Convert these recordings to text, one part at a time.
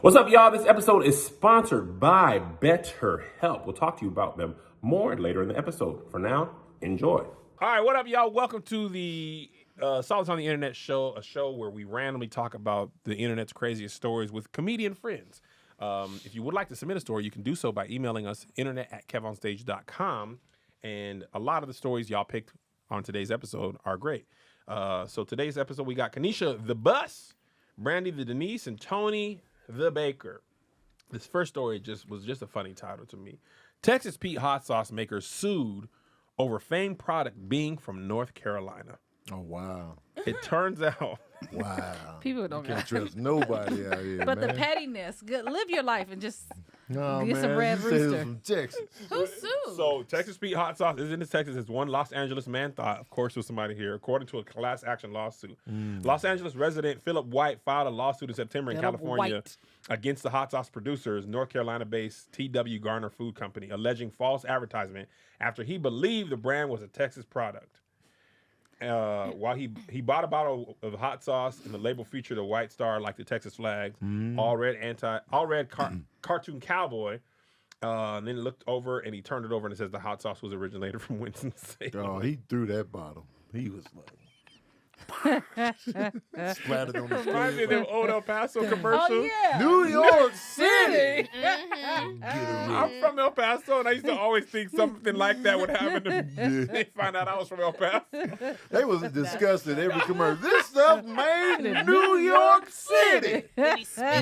What's up, y'all? This episode is sponsored by BetterHelp. We'll talk to you about them more later in the episode. For now, enjoy. All right, what up, y'all? Welcome to the Solids on the Internet show, a show where we randomly talk about the internet's craziest stories with comedian friends. If you would like to submit a story, you can do so by emailing us, internet@kevonstage.com. And a lot of the stories y'all picked on today's episode are great. So today's episode, we got Kanisha the Bus, Brandy the Denise, and Tony the Baker. This first story was just a funny title to me. Texas Pete hot sauce maker sued over famed product being from North Carolina. Oh, wow. It turns out. Wow. People don't can't trust nobody out here, But man. the pettiness, live your life and just No, get man. some Red You said it was Rooster. from Texas. Who sued? So Texas Pete hot sauce is in Texas, as one Los Angeles man thought, of course, was somebody here, according to a class action lawsuit. Los Angeles resident Philip White filed a lawsuit in September in California against the hot sauce producers, North Carolina-based T.W. Garner Food Company, alleging false advertisement after he believed the brand was a Texas product. While he bought a bottle of hot sauce and the label featured a white star like the Texas flag, all red cartoon cowboy, and then looked over and he turned it over and it says the hot sauce was originated from Winston-Salem. Oh, he threw that bottle. He was like, splattered on the Reminds me of screen. them old El Paso commercials. Oh, yeah. New York City. I'm from El Paso, and I used to always think something like that would happen to me. They find out I was from El Paso. They was discussing every commercial. This stuff made in New York City.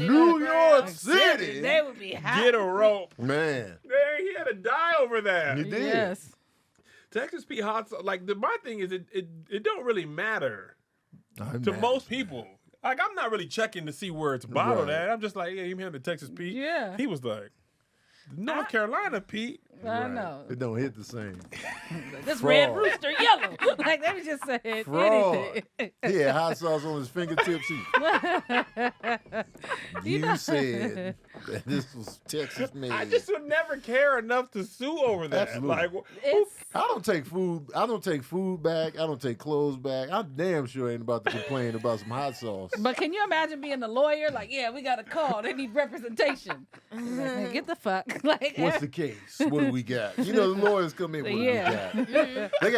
New York City. They would be hot. Get a rope. Man, Dang, he had to die over that. he did. Yes. Texas Pete hot sauce, my thing is it don't really matter to most people. Like, I'm not really checking to see where it's bottled Right. at. I'm just like, yeah, you hear the Texas Pete? Yeah. He was like, North Carolina Pete. I know. It don't hit the same. This Fraud. Red Rooster yellow. Like, they was just saying Fraud. anything. He had hot sauce on his fingertips. You said that this was Texas made. I just would never care enough to sue over that. Absolutely. Like, I don't take food. I don't take food back. I don't take clothes back. I'm damn sure ain't about to complain about some hot sauce. But can you imagine being a lawyer? Like, yeah, we got a call. They need representation. Like, man, get the fuck. Like, What's the case? What do we got? You know, the lawyers come in. What do we got? They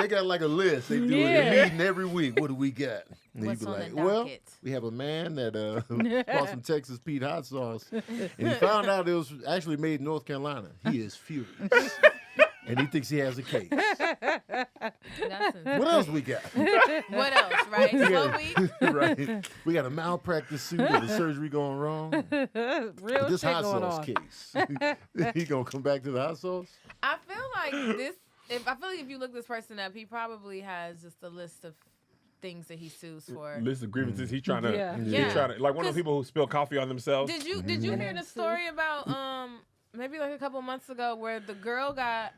got like a list. They do it. They're meeting every week. What do we got? And What's you be on like, the well, docket? we have a man that bought some Texas Pete hot sauce, and he found out it was actually made in North Carolina. He is furious. And he thinks he has a case. What else we got? What else, right? So Right. We got a malpractice suit or the surgery going wrong. real But this shit hot going sauce on. case. He gonna come back to the hot sauce? I feel like this. If you look this person up, he probably has just a list of things that he sues for. list of grievances. He's trying to, Yeah. he's trying to, like one of those people who spill coffee on themselves. Did you hear the story about maybe like a couple months ago where the girl got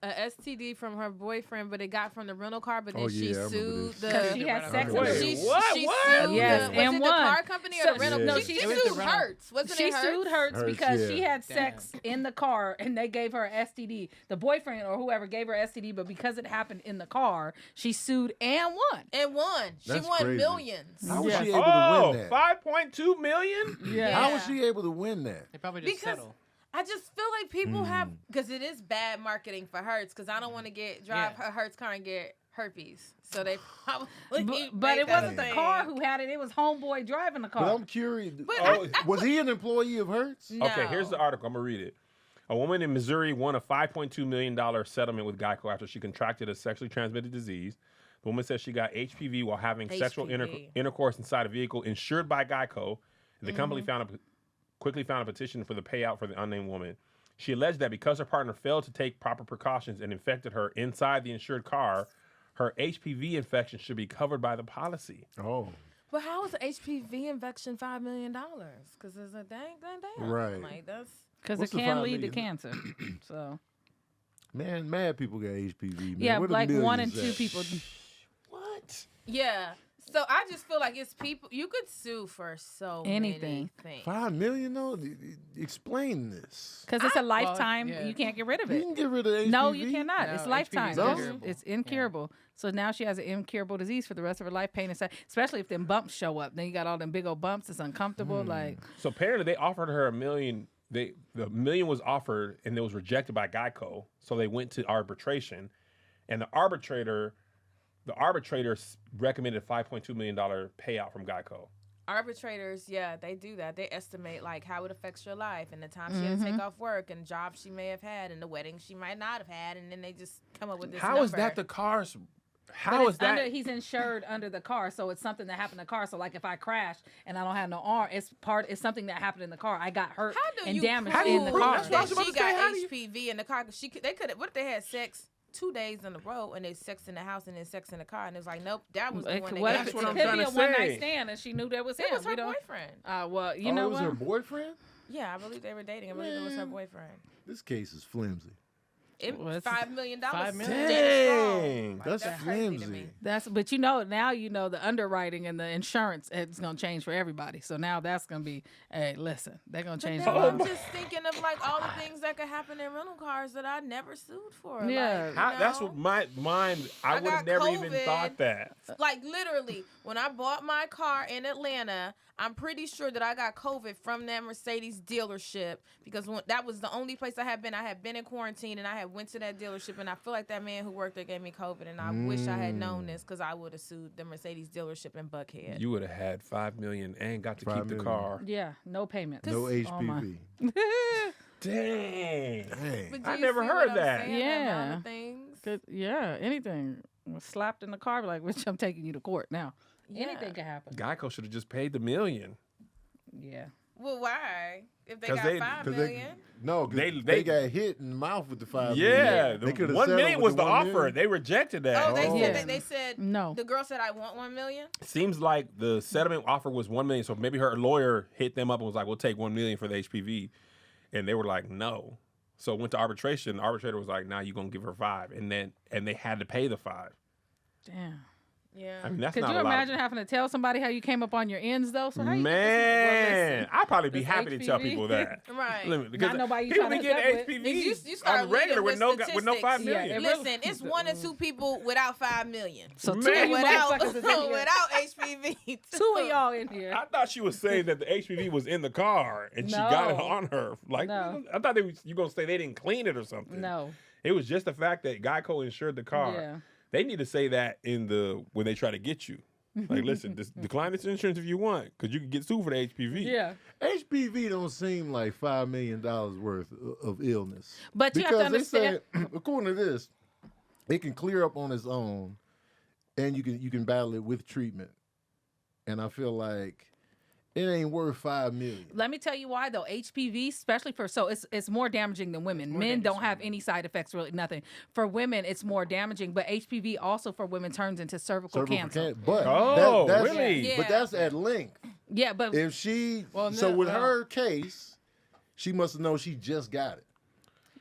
a STD from her boyfriend, but it got from the rental car, but then she I remember sued this. the. Because she had sex with Wait, him. what? She What? sued Yes, was and it won. the car company or So- the rental? no, she she sued sued Hertz. Wasn't She it Hertz? sued Hertz because yeah. she had sex in the car and they gave her STD. The boyfriend or whoever gave her STD, but because it happened in the car, she sued and won. And won. She That's won crazy. millions. How was Yeah. she able to win that? 5.2 million? Yeah. How was she able to win that? They probably just Because settle. I just feel like people have, because it is bad marketing for Hertz, because I don't want to drive her Hertz car and get herpes. So they probably But it make that wasn't a the thing. car who had it. It was homeboy driving the car. But I'm curious. But Was he an employee of Hertz? No. Okay, here's the article. I'm going to read it. A woman in Missouri won a $5.2 million settlement with Geico after she contracted a sexually transmitted disease. The woman says she got HPV while having sexual HPV. intercourse inside a vehicle insured by Geico. The company quickly found a petition for the payout for the unnamed woman. She alleged that because her partner failed to take proper precautions and infected her inside the insured car, her HPV infection should be covered by the policy. Oh, But how is an HPV infection $5 million? Because it's a dang. Right. Like that's. Because it What's the can 5 lead to million? cancer. So man, mad people got HPV. Man. yeah, Where the like 1 in millions 2 at? people. What? Yeah. So I just feel like it's people you could sue for so Anything. many things. $5 million though. Explain this. Because it's a lifetime. yeah. You can't get rid of You it. can get rid of HPV. No, you cannot. No, It's HPV lifetime. is No? incurable. It's incurable. So now she has an incurable disease for the rest of her life, pain and sad. Especially if them bumps show up. Then you got all them big old bumps. It's uncomfortable. Like, So apparently they offered her $1 million. The $1 million was offered and it was rejected by Geico. So they went to arbitration, and the arbitrator recommended $5.2 million payout from Geico. Arbitrators, yeah, they do that. They estimate like how it affects your life and the time she had to take off work and jobs she may have had and the wedding she might not have had, and then they just come up with this How is number. that the car's? but How it's is that? he's insured under the car, so it's something that happened in the car. So like if I crash and I don't have no arm, it's something that happened in the car. I got hurt How do and you damaged prove in the car. That's what I was that about she to say. got How do you- HPV in the car? Cause they could have. What if they had sex 2 days in a row and they sex in the house and then sex in the car, and it's like, nope, that was the one. What They if That's it what I'm could trying be to a one say. night stand and she knew that was him? It was her We don't- boyfriend. Well, you Oh, know it was what? her boyfriend? Yeah, I believe they were dating. I believe it was her Man. boyfriend. This case is flimsy. Well, it's $5 million. $5 million. Dang. Like, That's crazy to flimsy. me. But now the underwriting and the insurance it's gonna change for everybody. So now that's gonna be, hey, listen, they're gonna change the But law. I'm just thinking of like all the things that could happen in rental cars that I never sued for. Yeah. Like, How, you that's know? what my mind. I I would have got never even COVID. thought that. Like literally, when I bought my car in Atlanta, I'm pretty sure that I got COVID from that Mercedes dealership because that was the only place I had been. I had been in quarantine and I had went to that dealership, and I feel like that man who worked there gave me COVID, and I wish I had known this because I would have sued the Mercedes dealership in Buckhead. You would have had $5 million and got to $5 keep the million. car. Yeah, no payments. No Oh, my. HPV. Dang. Dang. But do I you never see heard what I'm that. saying? The amount of Yeah. things. Yeah, anything. Was slapped in the car, like, which I'm taking you to court now. Yeah. Anything can happen. Geico should have just paid the $1 million. Yeah. Well, why? If they 'Cause got they- $5 'Cause million. No, 'cause They- they got hit in the mouth with the $5 Yeah, million. the They could've 1 settled million with was the $1 offer. million. They rejected that. Oh, they Oh. said Yeah. they said No. The girl said I want $1 million. Seems like the settlement offer was $1 million, so maybe her lawyer hit them up and was like, "We'll take $1 million for the HPV," and they were like, "No." So it went to arbitration. The arbitrator was like, "Nah, you're gonna give her 5," and they had to pay the 5. Damn. Yeah. I mean, that's Could not you a lot. imagine having to tell somebody how you came up on your ends, though? So how you get Man, I'd probably be This happy to tell HPV? people that. Right. Because nobody you people tryna be hook up getting with. HPV You start on the regular with leading no with with no 5 statistics. million. Yeah, it Listen, it's 1 or 2 people without $5 million. So two Man. of you Without motherfuckers is in here. without HPV. Two of y'all in here. I thought she was saying that the HPV was in the car and she got it No. on her. Like, No. I thought you gonna say they didn't clean it or something. No. It was just the fact that Geico insured the car. Yeah. They need to say that when they try to get you. Like, listen, decline this insurance if you want, because you can get sued for the HPV. Yeah. HPV don't seem like $5 million worth of illness. But you have to Because understand- they say, according to this, it can clear up on its own, and you can battle it with treatment. And I feel like it ain't worth $5 million. Let me tell you why though. HPV, especially it's more damaging than women. Men don't have any side effects, really nothing. For women, it's more damaging, but HPV also for women turns into cervical cancer. But Oh, that's, really? Yeah. But that's at length. Yeah, but If she, Well, so no, with well- her case, she must know she just got it.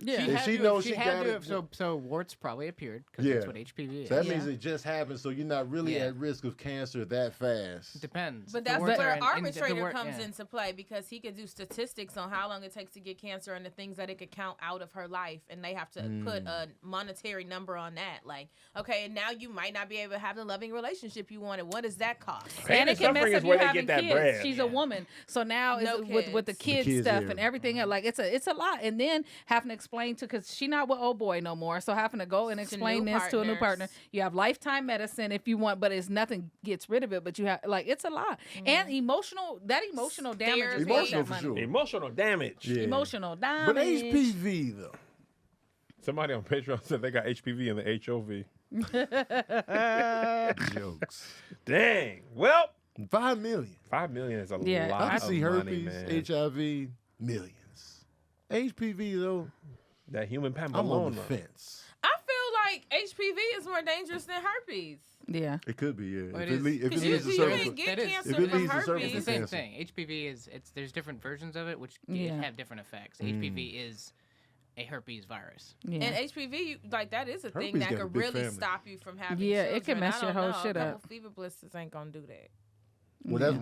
yeah. If she knows she got it- So warts probably appeared because Yeah. that's what HPV is. So that Yeah. means it just happened. So you're not really Yeah. at risk of cancer that fast. Depends. But The that's warts where are an in- the arbitrator wart- comes yeah. into play, because he could do statistics on how long it takes to get cancer and the things that it could count out of her life, and they have to put a monetary number on that. Like, okay, and now you might not be able to have the loving relationship you wanted. What does that cost? Pain And it and can mess suffering up is you where they having get that kids. bread. She's a woman, so now No with the kids. kids stuff yeah. and everything else, like it's a lot. And then having to explain because she not with old boy no more, so having to go and explain new this to a new partner. partners. You have lifetime medicine if you want, but it's nothing gets rid of it. But you have it's a lot and emotional damage is Therapy. worth Emotional that for money. sure. Emotional damage. Yeah. Emotional damage. But HPV though. Somebody on Patreon said they got HPV and the HOV. Jokes. Dang. Well, 5 million. 5 million is a Yeah, lot I can of see money, herpes, man. HIV, millions. HPV though, That human I'm on the papilloma. fence. I feel like HPV is more dangerous than herpes. Yeah. It could be, yeah. Well, If it it, is. le- if it Because leads to usually you cervical, can get That is- cancer If it from leads to cervical It's the herpes. same cancer. thing. HPV is there's different versions of it which Yeah. have different effects. HPV is a herpes virus. Yeah. And HPV, like that is a thing Herpes that got a could big really family. stop you from having Yeah, children. it can mess I your don't whole know. shit A up. couple fever blisters ain't gonna do that. Well, that's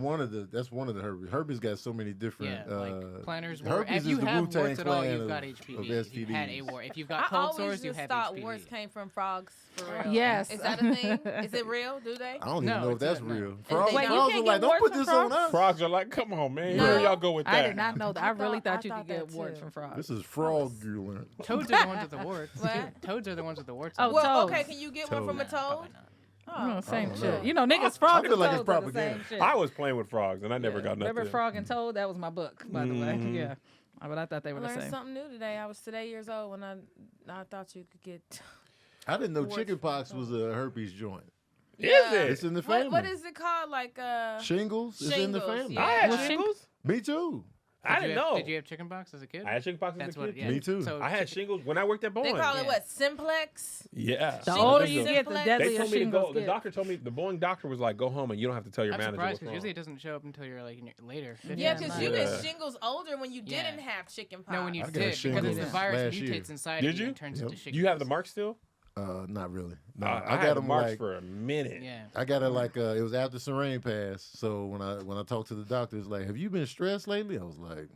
one of the herpes. Herpes got so many different. Yeah, like planners. herpes If you is the have Wu-Tang warts at all, clan you've got of HPV. If you've had a STDs. wart, if you've got I cold always sores, you just have thought HPV. warts came from frogs. For real. Yes. Is that a thing? Is it real? Do they? I don't No, even know if it's that's not, no. real. And Frogs, they don't- frogs You are can't like, get don't put warts this from on us. Frogs are like, come on, man. No. Where y'all go with that? I did not know that. I really I thought you thought could get that warts too. from frogs. This is fraudulent. Toads are the ones with the warts. What? Toads are the ones with the warts. Oh, Well, toads. okay. Can you get one from a No, probably toad? not. No, same don't shit. know. You know, niggas, I frog feel and like it's toads are the propaganda. same shit. I was playing with frogs, and I never got nothing. Remember Frog and Toad? That was my book, by the way. Yeah. But I thought they I were the learned same. something new today. I was today years old when I thought you could get. I didn't know Warts chickenpox from was a herpes joint. Is it? It's in the family. What is it called? Like Shingles is in the Shingles, family. yeah. I had Well, shingles. Me too. I didn't know. Did you have chickenpox as a kid? I had chickenpox as That's a what. kid. Yeah. Me too. So I had shingles when I worked at Boeing. they call it Yeah. what? Simplex. Yeah. The I older think you so. get, the They They deadlier told me to shingles go. The get. doctor told me, the Boeing doctor was like, go home and you don't have to tell your I'm manager surprised what's because wrong. usually it doesn't show up until you're like later. Yeah, 50s. because you Yeah. get shingles older when you Yeah. didn't have chickenpox. No, when you I got did, because shingles the virus last year. mutates inside Did of you you? and turns Yep. into shingles. Do you have the mark still? Not really. No, I I had got the them marks like for a minute. Yeah. I got it like it was after Serene passed. So when I talked to the doctor, it's like, have you been stressed lately? I was like,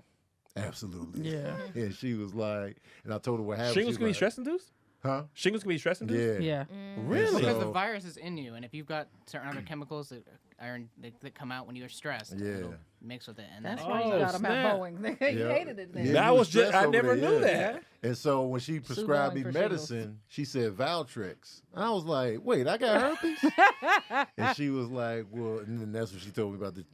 absolutely. Yeah. And she was like, and I told her what happened. Shingles She can be was stress induced? like, huh? Shingles can be stress induced? Yeah. Yeah. Really? Because So- the virus is in you, and if you've got certain other chemicals that that come out when you're stressed, Yeah. it'll mix with it, and That's then why you Oh, got them at snap. Boeing. You Yeah. hated it then. Yeah, That you was just, stressed I over never there, knew yeah. that. And so when she prescribed me Boeing for shingles. medicine, she said Valtrex. And I was like, wait, I got herpes? And she was like, well, and then that's when she told me about the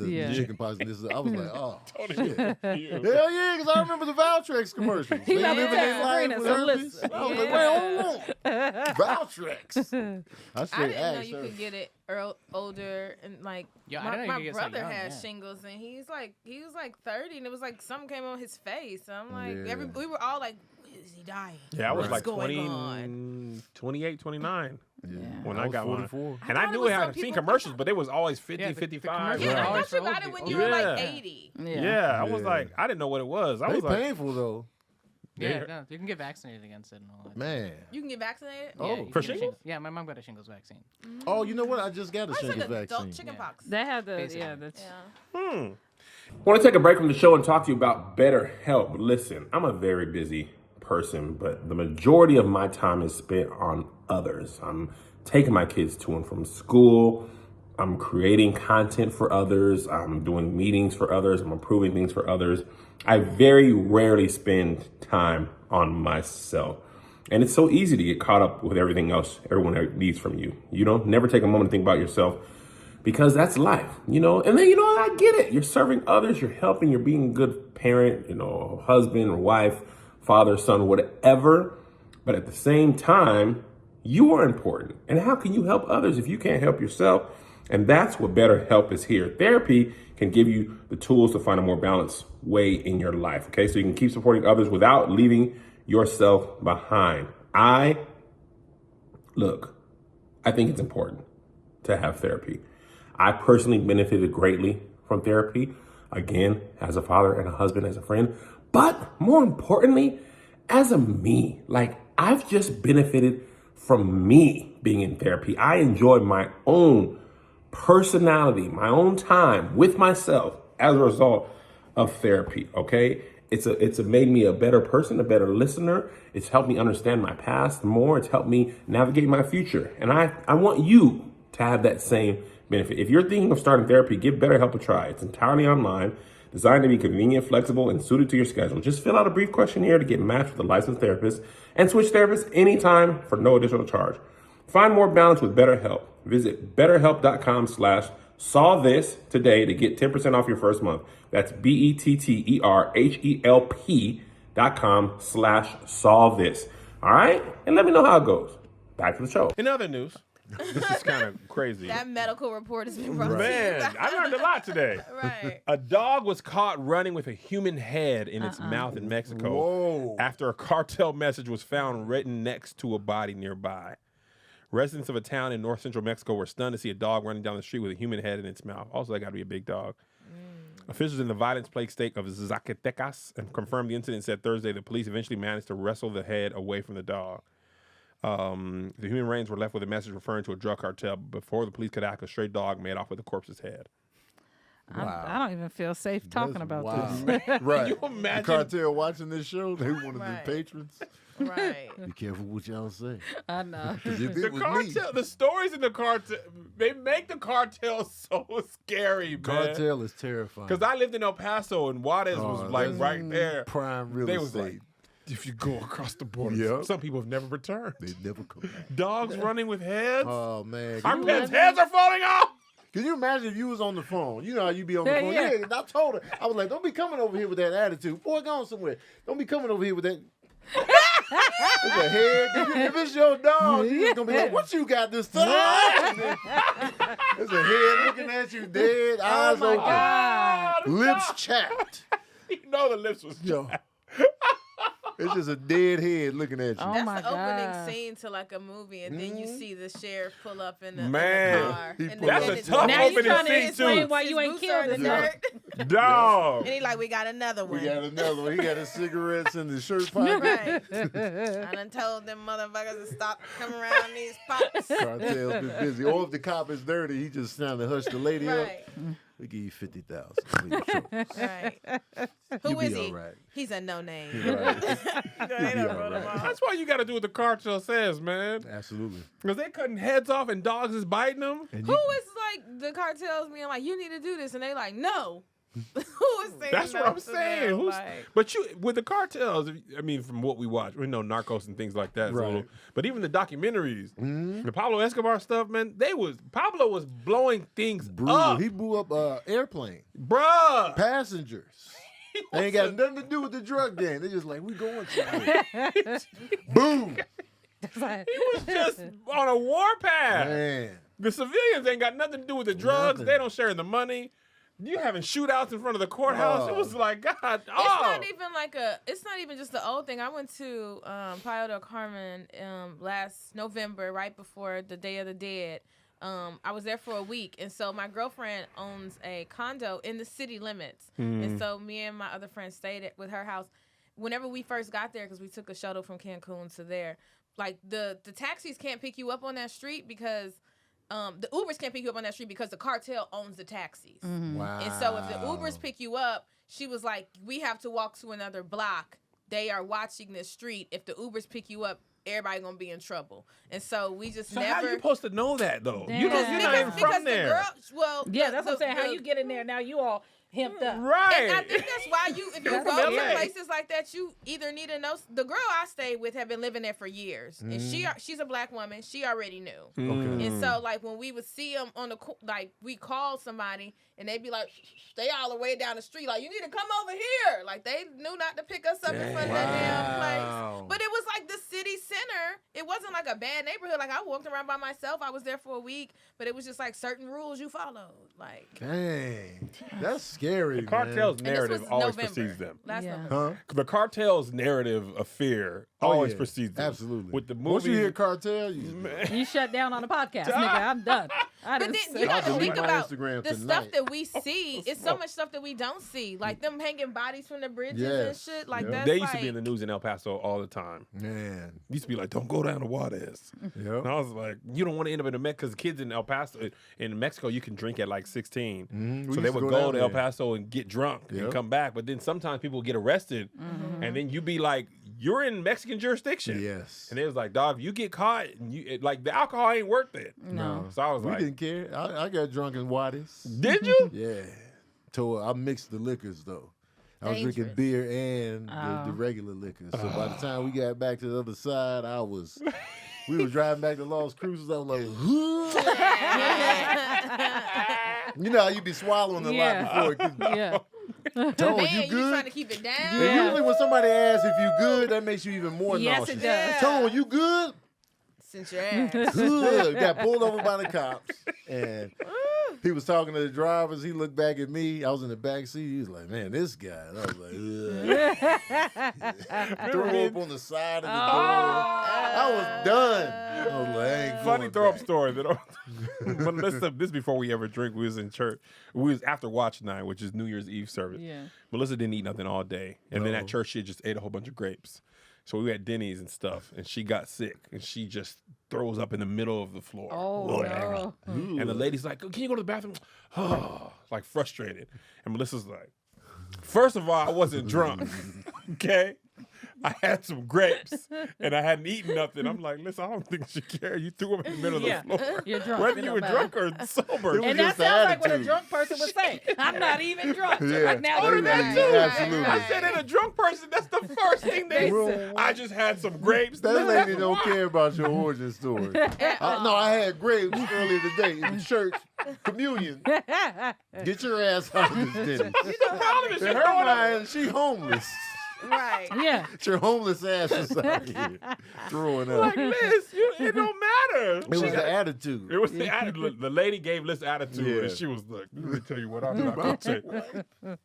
Yeah. chicken pox. And this is, I was like, oh, Tony, shit. you. Hell yeah, because I remember the Valtrex commercials. He They not living even their life Sabrina, with so herpes. listen. I was like, Yeah. wait, hold on. Valtrex. I I straight didn't know asked you her. could get it older and like Yeah, I didn't know you my could get so brother young, had yeah. shingles and he was like 30 and it was like something came on his face. So I'm like Yeah. we were all like, is he dying? Yeah, I was Right. like What's 20, going on? 28, 29. Yeah. When I was got mine. 44. And I I thought it knew was I some had seen people- commercials, but it was always 50, Yeah, the 55. commercials Yeah, are I always heard for you about old it when people. you were like Yeah. 80. Yeah, I was Yeah. like, I didn't know what it was. I They was like, painful, though. Yeah, no, you can get vaccinated against it and all that. Man. You can get vaccinated? Oh. Yeah, you can For get a shingles? Yeah, my mom got a shingles vaccine. Oh, you know what? I just got a I said shingles adult vaccine. chickenpox. They had the, Basically. yeah, that's, Yeah. want to take a break from the show and talk to you about BetterHelp. Listen, I'm a very busy person, but the majority of my time is spent on others. I'm taking my kids to and from school. I'm creating content for others. I'm doing meetings for others. I'm approving things for others. I very rarely spend time on myself. And it's so easy to get caught up with everything else everyone needs from you. You know, never take a moment to think about yourself because that's life, you know? And then, you know, I get it. You're serving others, you're helping, you're being a good parent, you know, husband or wife, father, son, whatever. But at the same time, you are important. And how can you help others if you can't help yourself? And that's what BetterHelp is here. Therapy can give you the tools to find a more balanced way in your life, okay? So you can keep supporting others without leaving yourself behind. I think it's important to have therapy. I personally benefited greatly from therapy, again, as a father and a husband, as a friend, but more importantly, as a me. Like, I've just benefited from me being in therapy. I enjoy my own personality, my own time with myself as a result of therapy, okay? It's made me a better person, a better listener. It's helped me understand my past more. It's helped me navigate my future. And I want you to have that same benefit. If you're thinking of starting therapy, give BetterHelp a try. It's entirely online, designed to be convenient, flexible, and suited to your schedule. Just fill out a brief questionnaire to get matched with a licensed therapist and switch therapists anytime for no additional charge. Find more balance with BetterHelp. Visit betterhelp.com/saw this today to get 10% off your first month. That's BetterHelp.com/saw this. All right? And let me know how it goes. Back to the show. In other news, this is kind of crazy. That medical report has been brought Man, to you. I learned a lot today. Right. A dog was caught running with a human head in its mouth in Mexico Whoa. after a cartel message was found written next to a body nearby. Residents of a town in north central Mexico were stunned to see a dog running down the street with a human head in its mouth. Also, that got to be a big dog. Officials in the violence-plagued state of Zacatecas and confirmed the incident. Said Thursday the police eventually managed to wrestle the head away from the dog. The human remains were left with a message referring to a drug cartel. Before the police could act, a stray dog made off with the corpse's head. Wow. I don't even feel safe talking about this. Right. Can you imagine? The cartel watching this show, they one of Right. the patrons. Right. Be careful what y'all say. I know. 'Cause if The it was cartel, me, the stories in the cartel, they make the cartel so scary, man. cartel is terrifying. Because I lived in El Paso and Juarez was like that's right there. prime real They was estate. like, if you go across the border, Yep. some people have never returned. They never come back. Dogs running with heads. Oh man, Our can you pets' imagine? heads are falling off. Can you imagine if you was on the phone? You know how you be on the phone. Yeah. Yeah, I told her. I was like, don't be coming over here with that attitude. Boy, go on somewhere. Don't be coming over here with that. It's a head. If it's your dog, you just gonna be like, what you got this time? And then it's a head looking at you dead, eyes my open, God. lips chapped. You know the lips was Yo. It's just a dead head looking at you. Oh That's my the opening God. scene to like a movie, and then you see the sheriff pull up in the, Man. in the car. He And pull then up. it's- That's a tough Now you opening trying to scene, explain too. why you his ain't boots are killed in the the dog. dirt. Dog. And he like, we got another We one. got another one. He got his cigarettes in the shirt pocket. Right. I done told them motherfuckers to stop coming around these pots. Cartel's been busy. Or if the cop is dirty, he just trying to hush the lady up. Right. We give you 50,000. Right. You'll Who be is he? all right. He's a no name. Right. They be done all wrote him right. off. That's why you got to do what the cartel says, man. Absolutely. Because they cutting heads off and dogs is biting them. And Who is like the cartels being like, you need to do this, and they like, no. Who is saying That's no what I'm to saying. them? Who's, Like, but you with the cartels, I mean, from what we watch, we know Narcos and things like that. Right. So, but even the documentaries, the Pablo Escobar stuff, man, Pablo was blowing things brutal. up, He blew up airplane. bruh. Passengers. They ain't got nothing to do with the drug game. They just like, we going somewhere. Boom. He was just on a warpath. Man. The civilians ain't got nothing to do with the drugs. Nothing. They don't share the money. You having shootouts in front of the courthouse. Oh. It was like, God, it's oh. not even like it's not even just the old thing. I went to Playa del Carmen last November, right before the Day of the Dead. I was there for a week, and so my girlfriend owns a condo in the city limits, and so me and my other friend stayed with her house. Whenever we first got there, because we took a shuttle from Cancun to there, like the taxis can't pick you up on that street because the Ubers can't pick you up on that street because the cartel owns the taxis. Wow. And so if the Ubers pick you up, she was like, we have to walk to another block. They are watching this street. If the Ubers pick you up, everybody gonna be in trouble. And so we just So never. how you supposed to know that though? Yeah. You're not even from the there. girl, Yeah, that's what I'm saying. How you get in there now? You all hemped up. Right. And I think that's why if you That's go LA. to places like that, you either need to know. The girl I stayed with had been living there for years, and she's a black woman. She already knew. Okay. And so, like, when we would see them on like, we called somebody, and they'd be like, they all the way down the street, like, you need to come over here. Like, they knew not to pick us up in front of that damn place. But it was like the city center. It wasn't like a bad neighborhood. Like, I walked around by myself. I was there for a week, but it was just like certain rules you followed. Like, Dang. That's scary, The cartel's and this narrative was always November. precedes them. Last Yeah. November. man. Huh? The cartel's narrative of fear Oh, always yeah. precedes them. Absolutely. With the Once you movies, hear cartel, you man, You shut down on the podcast, nigga. I'm done. I But didn't then say you I'll got to delete think my about Instagram the tonight. stuff that we see. It's so much stuff that we don't see, like them hanging bodies from the bridges Yes. and shit. Like Yep. that's they used like, to be in the news in El Paso all the time. man. Used to be like, don't go down to Juarez. Yep. And I was like, you don't want to end up in a Mexico, because kids in El Paso, in Mexico, you can drink at like 16. Mhm. We So they used to would go go down to El there. Paso and get drunk and Yep. come back. But then sometimes people get arrested, and then you be like, you're in Mexican jurisdiction. Yes. And they was like, dog, if you get caught, and like the alcohol ain't worth it. No. So I was We like, didn't care. I got drunk in Wadis. did you? Yeah. I mixed the liquors, though. I was drinking Dangerous. beer and Oh. the regular liquor. So by the time we got back to the other side, we were driving back to Las Cruces. I was like, you know how you be swallowing a Yeah. lot before. Yeah. Tone, man, you you good? trying to keep it down. And Yeah. usually when somebody asks if you good, that makes you even more Yes, nauseous. it does. Tone, you good? Since your ass. Good. Got pulled over by the cops. And He was talking to the drivers. He looked back at me. I was in the back seat. He was like, "Man, this guy." And I was like, "Ugh." Throw up on the side of the door. I was done. I was like, I ain't Funny going throw up back. story. But listen, this before we ever drink. We was in church. We was after watch night, which is New Year's Eve service. Yeah. Melissa didn't eat nothing all day, and then at church she just ate a whole bunch of grapes. So we were at Denny's and stuff, and she got sick, and she just throws up in the middle of the floor. Oh, no. And the lady's like, "Can you go to the bathroom?" Oh, like frustrated. And Melissa's like, "First of all, I wasn't drunk, okay? I had some grapes, and I hadn't eaten nothing." I'm like, "Listen, I don't think she cared. You threw them in the middle Yeah, of the floor. you're drunk. Whether It you don't were matter. drunk or sober." And that just the sounds like what a attitude. drunk person would say. I'm not even drunk. Yeah. Like now Oh, you're that not. too. Absolutely. I said, in a drunk person, that's the first thing they say. I just had some grapes. That Listen, lady that's don't why. care about your origin story. No, I had grapes earlier today in church. Communion. Get your ass out of this Denny's. The problem is In you're her throwing up. mind, she homeless. Right. Yeah. Get your homeless asses out here. Throwing up. Like, Liz, it don't matter. It was the attitude. It was the attitude. The lady gave Liz attitude, Yeah. and she was like, "Let me tell you what I'm not going to say.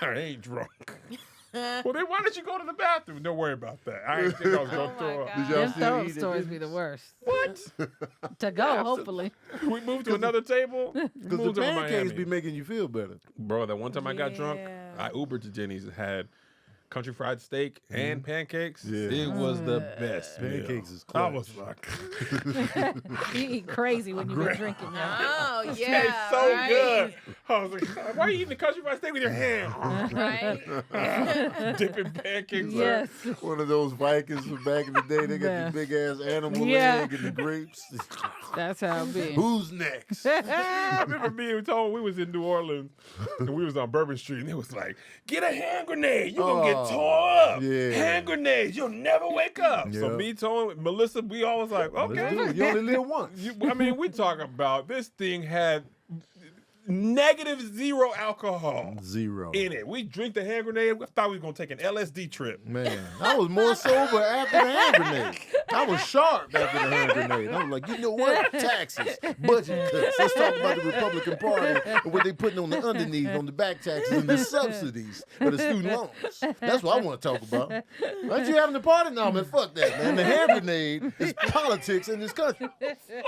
I ain't drunk." Well, then why don't you go to the bathroom? Don't worry about that. I ain't think I was going to Oh, throw my up. God. Did y'all Them still throw eat it? stories be the worst. What? To go, hopefully. We moved to another table. Because the Moved to pancakes Miami. be making you feel better. Bro, that one time I got drunk, Yeah. I Ubered to Jenny's and had country fried steak and pancakes. Yeah. It was the best meal. Pancakes is I clutch. was like, You eat crazy when you've been drinking, y'all. Oh, tastes yeah. so right. good. I was like, why are you eating the country fried steak with your hand? Right. Dipping pancakes. Yes. One of those Vikings from back in the day. They got Yeah. the big ass animal Yeah. leg and the grapes. That's how it be. Who's next? I remember being told we was in New Orleans and we was on Bourbon Street and it was like, "Get a hand grenade. You're going to get tore up. yeah. Hand grenades. You'll never wake up." So Yeah. me, Tony, Melissa, we all was like, Let's okay. do it. You only live once. I mean, we talk about this thing had -0 alcohol Zero. in it. We drink the hand grenade. We thought we were going to take an LSD trip. Man, I was more sober after the hand grenade. I was sharp after the hand grenade. I was like, you know what? Taxes, budget cuts. Let's talk about the Republican Party and what they putting on the underneath, on the back taxes and the subsidies for the student loans. That's what I want to talk about. Aren't you having a party? No, man, fuck that, man. The hand grenade is politics in this country.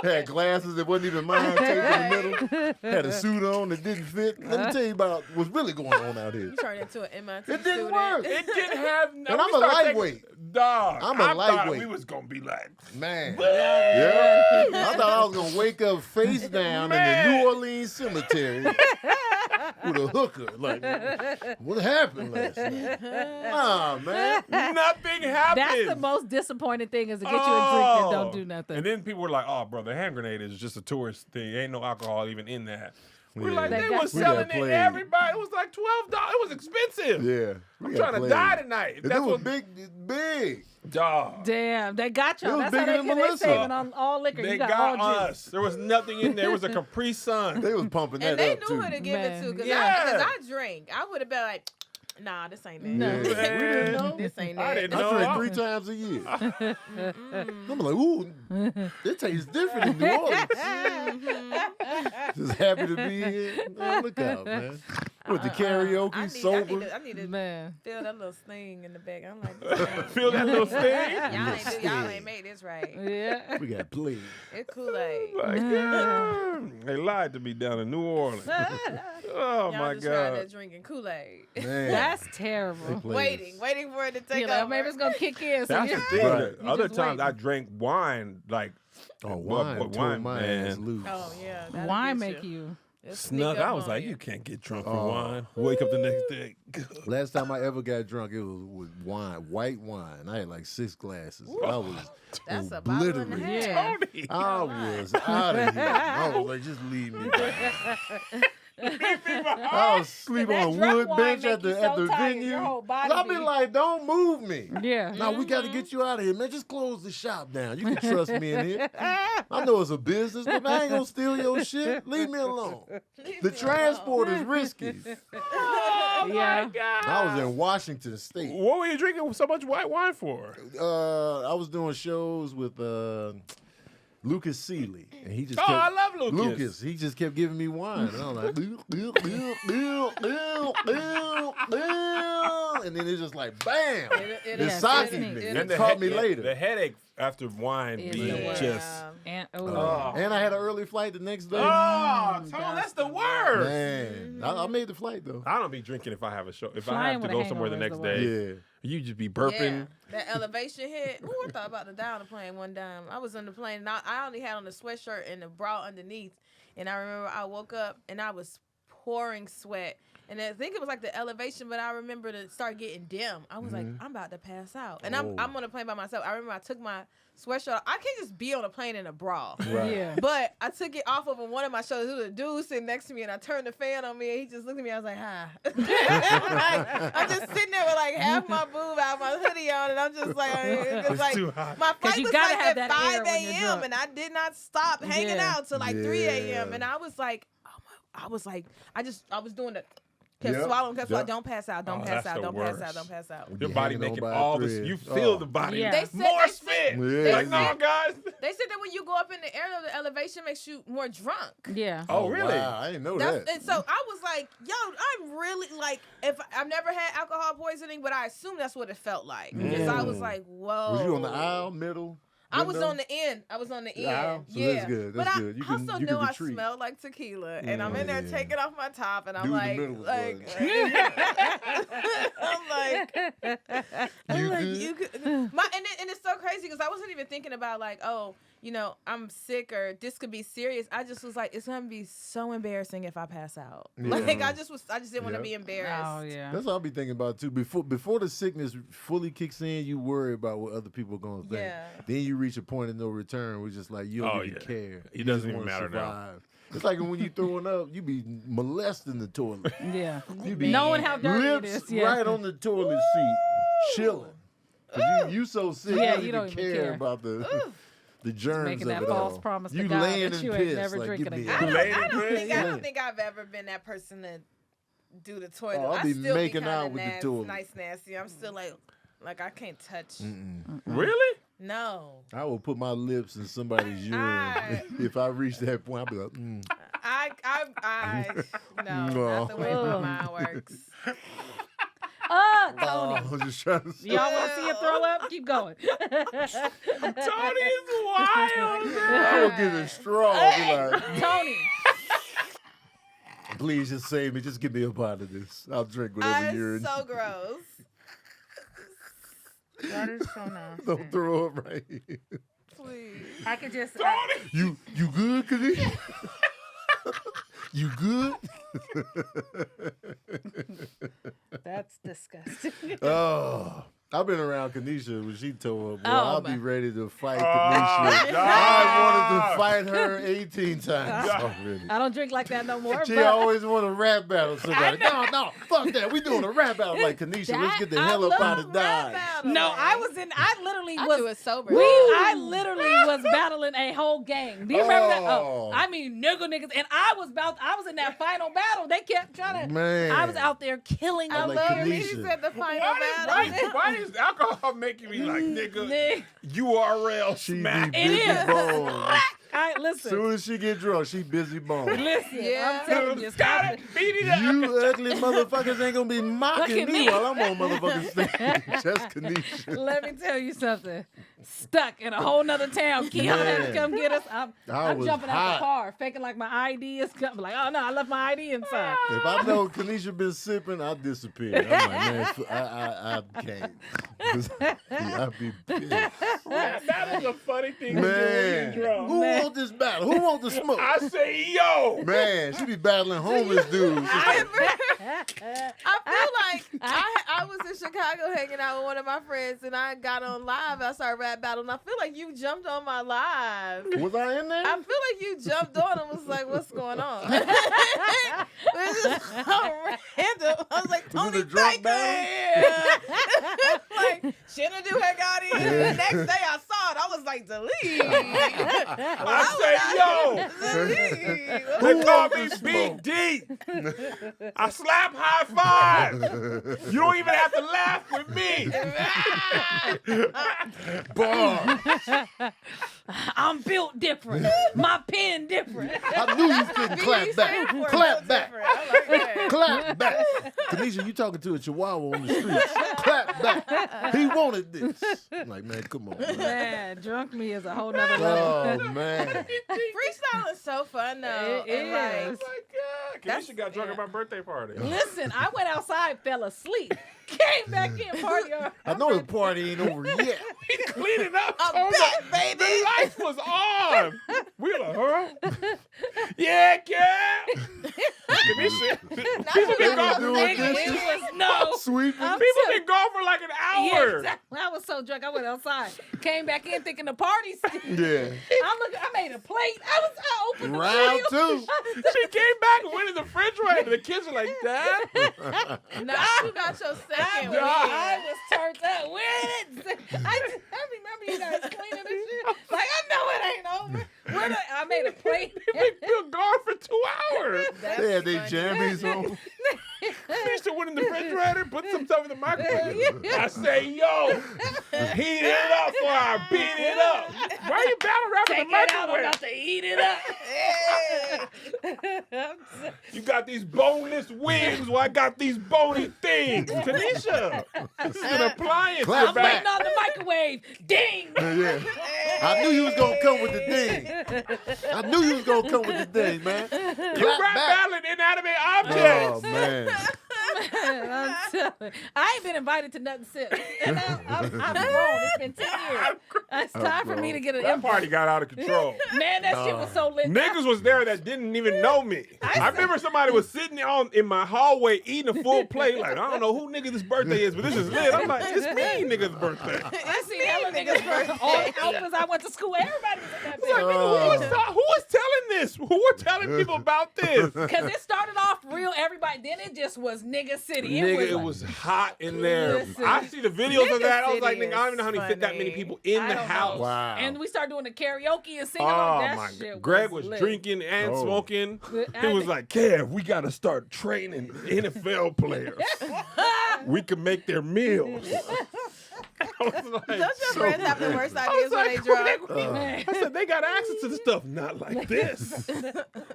Had glasses that wasn't even mine, taped in the middle. Had a suit on that didn't fit. Let me tell you about what's really going on out here. You turned into an MIT It didn't student. work. It didn't have. And I'm a lightweight. Dog. I'm a I thought lightweight. we was gonna be like, Man. Yeah. I thought I was going to wake up face down in the Man. New Orleans cemetery with a hooker. Like, what happened last night? Nah, man. nothing happened. That's the most disappointing thing is to get you a drink that don't do nothing. And then people were like, "Oh, bro, the hand grenade is just a tourist thing. Ain't no alcohol even in that." We're Yeah. like, They they got- was We got selling it. played. Everybody, it was like $12. It was expensive. Yeah. I'm trying to die tonight. And That's it was what big. dog. Damn, they got y'all. It was That's how bigger they than get. They Melissa. saving on all liquor. They You got, got all juice. us. There was nothing in there. It was a Capri Sun. They was pumping that And they up, knew too. who to give it to Man. because Yeah. I drink. I would have been like, nah, this ain't that. No. Yeah. We didn't know. This ain't I that. didn't I know. drink 3 times a year. I'm like, ooh, it tastes different in New Orleans. Just happy to be here. Oh, look out, man. With the karaoke, sober. I need to Man. feel that little sting in the back. I'm like, this ain't- Feel that little sting? y'all ain't made this right. Yeah. We got played. It's Kool-Aid. Like, yeah. They lied to me down in New Orleans. Oh Y'all my just trying to God. drinking Kool-Aid. Man, That's they terrible. played us. Waiting for it to take You're like, over. maybe it's gonna kick in. So That's you the thing. Right. You Other just times wait. I drank wine, like Oh, wine but tore wine, my man. ass loose. Oh yeah. that'll wine get make you. It'll sneak snuck. up I was on like, you. you can't get drunk Oh. with wine. Wake up the next day. Last time I ever got drunk, it was with wine, white wine. I had like 6 glasses. I was That's a bottle and a obliterated. half. Tony. I was out of here. I was like, just leave me. I was asleep That on a drunk wood wine bench make at the you so tired, venue. your whole body I'll be be- like, don't move me. Yeah. Now we got to get you out of here, man. Just close the shop down. You can trust me in here. I know it's a business, but I ain't gonna steal your shit. Leave me alone. The transport is risky. Oh Yeah. my God. I was in Washington State. What were you drinking so much white wine for? I was doing shows with Lucas Seeley, and he just Oh, kept, I love Lucas. He just kept giving me wine, and I'm like, and then it's just like, bam, It it's is. sake It's me. neat. It the caught me head- later. The headache after wine Is be the worst. just. And And I had an early flight the next day. Oh, Tone, that's the worst. Man, I made the flight though. I don't be drinking if I have a show. If I Flying have to with a go somewhere the hangover next is the day, Yeah. you just be Yeah, burping. that elevation hit. Ooh, I thought about to die on the plane one time. I was on the plane, and I only had on a sweatshirt and a bra underneath. And I remember I woke up, and I was pouring sweat. And I think it was like the elevation, but I remember it started getting dim. I was like, I'm about to pass out. And I'm on a plane by myself. I remember I took my sweatshirt off. I can't just be on a plane in a bra. Right. yeah. But I took it off of one of my shoulders. There was a dude sitting next to me, and I turned the fan on me, and he just looked at me. I was like, hi. I'm just sitting there with like half my boob out, my hoodie on, and I'm just like, it's like too hot. my flight you was gotta like have at that air 5 when you're a.m. drunk. and I did not stop hanging Yeah. out till like 3 a.m. Yeah. And I was like, I was doing the. Kept Yep. swallowing, kept swallowing. Yep. Don't pass out, don't Oh, pass that's out, the don't pass worst. out, don't pass out. Your Be body hanging on making by a all this. thread. You feel the body. Yeah. They said- More they spit. Yeah. Like, no, guys. They said that when you go up in the air, the elevation makes you more drunk. Yeah. Oh, really? Wow, I didn't know That's, that. and so I was like, yo, I'm really like, if I've never had alcohol poisoning, but I assume that's what it felt like. Because I was like, whoa. Was you on the aisle, middle? I was window? on the end. I was on the end. aisle? So Yeah. that's good. But That's I good. You also can know I retreat. smelled like tequila, and I'm in there Yeah. taking off my top, and I'm Dude in the like, middle was I'm like, You good? and it's so crazy because I wasn't even thinking about like, oh, you know, I'm sick or this could be serious. I just was like, it's gonna be so embarrassing if I pass out. Yeah. Like I just didn't want to Yep. be embarrassed. Oh yeah. That's what I'll be thinking about too. Before the sickness fully kicks in, you worry about what other people are gonna think. Yeah. Then you reach a point of no return, which is like you don't Oh, even yeah. care. It You doesn't just even wanna matter now. survive. It's like when you throwing up, you be molesting the toilet. Yeah. You be Knowing how dirty it lips is. Yeah. right on the toilet seat, chilling. 'Cause you so sick, Yeah, you don't even care about the germs making of that it false all. promise to you God laying that in you ain't piss, never like, drinking give me again. a- Laying I in don't bed? think I've ever been that person to do the toilet. Oh, I'll I be still making kinda out with the toilet. Nice, nasty. I'm still like I can't touch. Really? No. I will put my lips in somebody's urine. If I reach that point, I'll be like, No, No. not the way my mind works. Tony. I was just trying to say. Y'all want to see you throw up? Keep going. Tony is wild. I will get a straw. I'll be like, Tony. please just save me. Just get me up out of this. I'll drink whatever you're in. So gross. That is so nasty. Don't throw up right here. Please. I could just. You good, Kanisha? You good? That's disgusting. Oh. I've been around Kanisha when she tore up. Boy, Oh, I'll my. be ready to fight Oh, Kanisha. God. I wanted to fight her 18 times already. I don't drink like that no more. She but always want to rap battle somebody. No, fuck that. We doing a rap battle like Kanisha. Let's get the hell up out of Dodge. no, I literally I was. do it sober. I literally was battling a whole gang. Do you remember that? Oh. Oh, I mean, niggas, and I was in that final battle. They kept trying to. Man. I was out there killing I them. like Love Kanisha. he said the final Why battle. is alcohol making me like, nigga, Nigga. URL She be smack? It busy is. bones. I As listen. soon as she get drunk, she busy bones. Listen, Yeah. I'm telling you, Got stop it. it. Beat it up. You ugly motherfuckers ain't gonna be mocking Look at me me. while I'm on motherfucking stage. That's Kanisha. Let me tell you something. Stuck in a whole nother town. Keon had to Man. come get us. I'm was jumping out hot. the car, faking like my ID is coming. Like, oh no, I left my ID inside. If I know Kanisha been sipping, I'll disappear. I'm like, man, I can't. I'll be pissed. That is a funny thing to do when Man, you're drunk. who want this battle? Who want the smoke? I say, yo. Man, she be battling homeless dudes. I feel like I was in Chicago hanging out with one of my friends, and I got on live. I started rap battle, and I feel like you jumped on my live. Was I in there? I feel like you jumped on and was like, "What's going on?" It was just so random. I was like, Was it "Tony a drunk Baker!" Like Shenandoah had got in. The next day I saw it. I was like, delete. I say, yo. They call me Big D. I slap high five. You don't even have to laugh with me. I'm built different. My pen different. I knew you couldn't clap back. Clap back. I like that. Clap back. Tanisha, you talking to a chihuahua on the streets. Clap back. He wanted this. I'm like, man, come on. Man, drunk me is a whole nother level. Oh, man. Freestyle is so fun, though. It and is. like, Oh my God. Kanisha got drunk at my birthday party. Listen, I went outside, fell asleep, came back in, party on. I know the party ain't over yet. We cleaning up. I'm back, baby. The lights was on. We were like, huh? Yeah, girl. Kanisha. People been gone. It was no. Sweet. People been gone for like an Yeah, hour. exactly. I was so drunk. I went outside, came back in thinking the party's. Yeah. I made a plate. I opened the Round grill. two. She came back and went in the refrigerator. The kids were like, Dad. now you got your second win. I was turned up. Where did it? I remember you guys cleaning the shit. Like, I know it ain't over. I made a plate. People been gone for 2 hours. They had their jammies on. Kanisha went in the refrigerator, put some stuff in the microwave. I say, yo, heat it up before I beat it up. Why are you battle rapping Take the it out. I'm microwave? about to eat it up. You got these boneless wings, while I got these bony things. Tanisha, this is an appliance. Clap You're Waiting back. on the microwave. Ding. Yeah. I knew you was going to come with the thing. I knew you was going to come with the thing, man. You rap battling inanimate objects. Oh, man. I'm telling you. I ain't been invited to nothing since. And I'm grown. It's been 10 years. It's time for me to get an That invite. party got out of control. Man, that shit was so lit. Niggas was there that didn't even know me. I remember somebody was sitting in my hallway eating a full plate. Like, I don't know who nigga this birthday is, but this is lit. I'm like, it's me, nigga's birthday. I see hella niggas for all the outfits I went to school. Everybody was in that Like, bitch. nigga, who was telling this? Who were telling people about this? Because it started off real everybody. Then it just was nigga city. Nigga, it was hot in there. Listen. I see the videos of that. I was like, City nigga, I don't even know how is they fit that many funny. people in I the don't know. house. Wow. And we started doing the karaoke and singing. Oh that my shit God. Greg was lit. drinking and Oh. smoking. I He was think- like, Kev, we got to start training NFL players. We can make their meals. I was like, Don't your friends have the worst I ideas was when like, they drunk? Man. I said, they got access to the stuff. Not like this.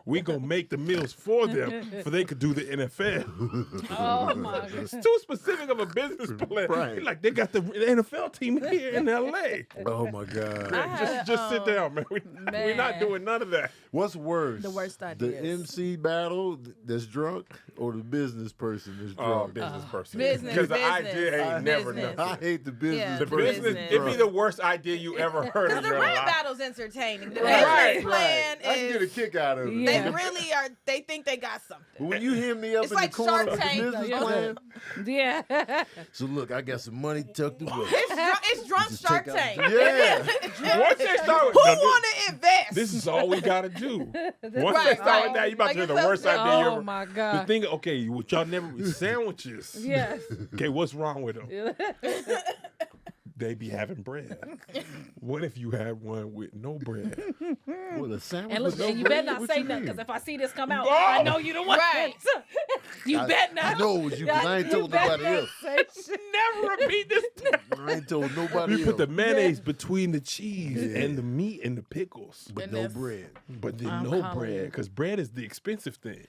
We going to make the meals for them so they could do the NFL. Oh my God. It's too specific of a business plan. Right. Like, they got the NFL team here in L.A. Oh, my God. Just sit down, man. We're not Man. doing none of that. What's worse? The worst The ideas. MC battle that's drunk or the business person that's Oh, drunk? business person. Business, Because the business, idea ain't never business. nothing. I hate the business Yeah. The person. business, Business. it'd be the worst idea you ever heard Because in the your rap life. battle's entertaining. The Right, business plan I can get a is kick out of it. Yeah. they really are. They think they got something. But when you hear me up It's in like the corner Shark of the Tank, business though. plan, Yeah. so look, I got some money tucked away. It's drunk Just Shark check out- Tank. Yeah. Once they start Who with want to invest? this is all we gotta do. Once they Right, start right. with that, you about Like to hear the it's so worst idea you Oh ever. my The God. thing, okay, what y'all never sandwiches. Yes. Okay, what's wrong with them? They be having bread. What if you had one with no bread? Well, a sandwich And with look, no and you bread? better not What say you nothing, mean? because if I see this come out, Oh! I know you the one. Right. You bet not. I know it was you because I ain't told better nobody not else. say shit. Never repeat this. I ain't told nobody We else. put the mayonnaise between the cheese Yeah. and the meat and the pickles. but And no that's- bread. But then I'm no hollering. bread, because bread is the expensive thing.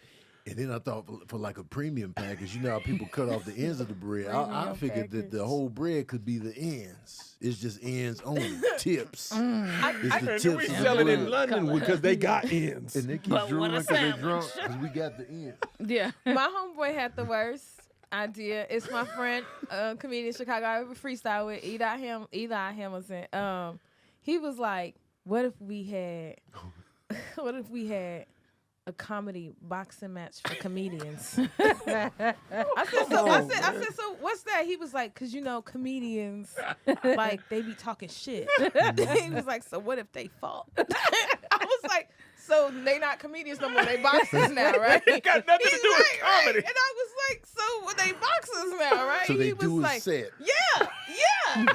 And then I thought for like a premium package, you know how people cut off the ends of the bread. I Premium figured that the package. whole bread could be the ends. It's just ends only. Tips. It's the And tips. then we of sell the it in bread. London because they got ends. And they keep But drooling what a because they sandwich. drunk because we got the end. Yeah. My homeboy had the worst idea. It's my friend, comedian in Chicago. I ever freestyle with Eli Hamilton. He was like, "What if we had a comedy boxing match for comedians?" I said, so what's that? He was like, "Cause you know comedians like they be talking shit." He was like, "So what if they fought?" I was like, "So they not comedians no more. They boxers now, right?" It got nothing to He's do with right, comedy. right. And I was like, "So they boxers now, right?" So they he was do a like, set "Yeah,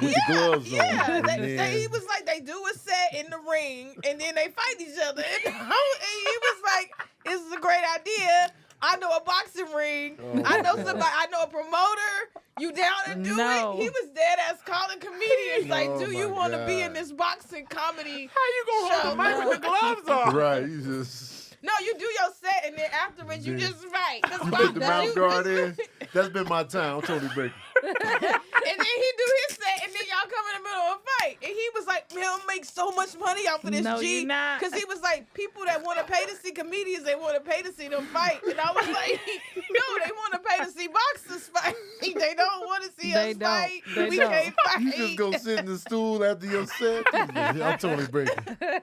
with the gloves on. yeah." And He then was like, "They do a set in the ring, and then they fight each other. And he was like, "This is a great idea. I know a boxing ring. I know somebody. I know a promoter. You down to do it?" He was dead ass calling comedians like, "Do you want to be in this boxing comedy? How you gonna hold the mic with the gloves on? Right, you just. No, you do your set, and then afterwards you just fight. You put the mouth guard in. That's been my time. I'm Tony Baker. And then he do his set, and then y'all come in the middle of a fight. And he was like, "Man, I'll make so much money off of this G." Because he was like, people that want to pay to see comedians, they want to pay to see them fight. And I was like, no, they want to pay to see boxers fight. They don't want to see us fight. We can't fight. You just go sit in the stool after your set. I'm Tony Baker.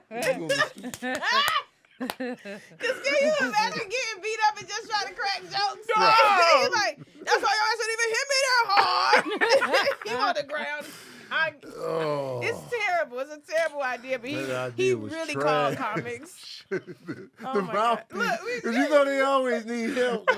Because can you imagine getting beat up and just trying to crack jokes? No! He's like, that's why y'all shouldn't even hit me that hard. He on the ground. It's terrible. It's a terrible idea, but he really called comics. The my mouthpiece. God. Because you know they always need help.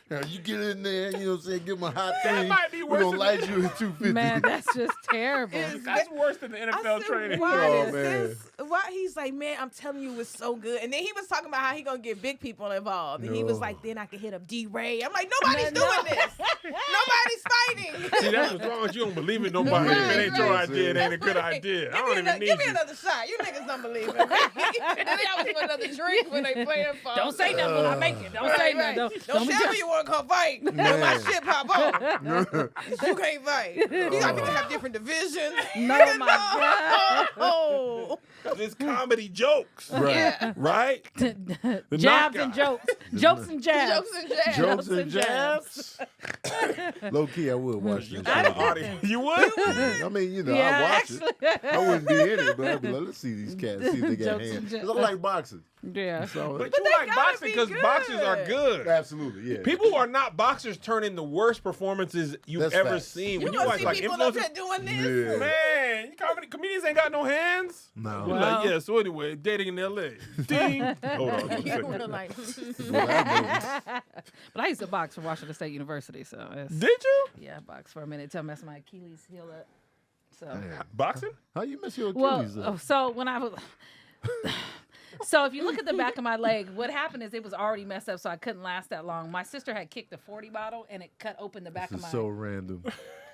Now you get in there, you know what I'm saying, give them a hot thing. might be We're worse going to light you at 250. Man, that's just terrible. That's worse than the NFL training. Why Oh, is man. this? Why he's like, man, I'm telling you, it's so good. And then he was talking about how he gonna get big people involved, and he was like, then I can hit up D-Ray. I'm like, nobody's doing this. Nobody's fighting. See, that's what's wrong with you. Don't believe in nobody. If it ain't your idea, it ain't a good idea. I don't even need Give me you. another shot. You niggas don't believe in me. And then I was with another drink when they playing for. Don't say nothing when I make it. Don't say nothing. Don't tell me you want to come fight. When my shit pop off. You can't fight. You got people have different divisions. No, my God. Oh. It's comedy jokes. Right. Right? The Jabs knockout. and jokes. Jokes and jabs. Jokes and jabs. Jokes and jabs. Low key, I would watch You this. got an audience. You would? I mean, you know, Yeah, I watch actually. it. I wouldn't be in it, but I'd be like, let's see these cats, see if they got Jokes and hands. jabs. Because I like boxing. Yeah. So, But they you like gotta boxing be because good. boxers are good. absolutely, yeah. People who are not boxers turn in the worst performances you've That's ever facts. seen. You When you gonna watch see like people up influencers, there doing this? Yeah. man, comedians ain't got no hands. No. You're Well. like, yeah, so anyway, dating in L.A. Ding. Hold on one You second. were like, But I used to box for Washington State University, so it's, Did you? yeah, I boxed for a minute till I messed my Achilles heel up. So Boxing? How you miss your well, Achilles up? so when I was so if you look at the back of my leg, what happened is it was already messed up, so I couldn't last that long. My sister had kicked a 40 bottle and it cut open the back This of is my so random.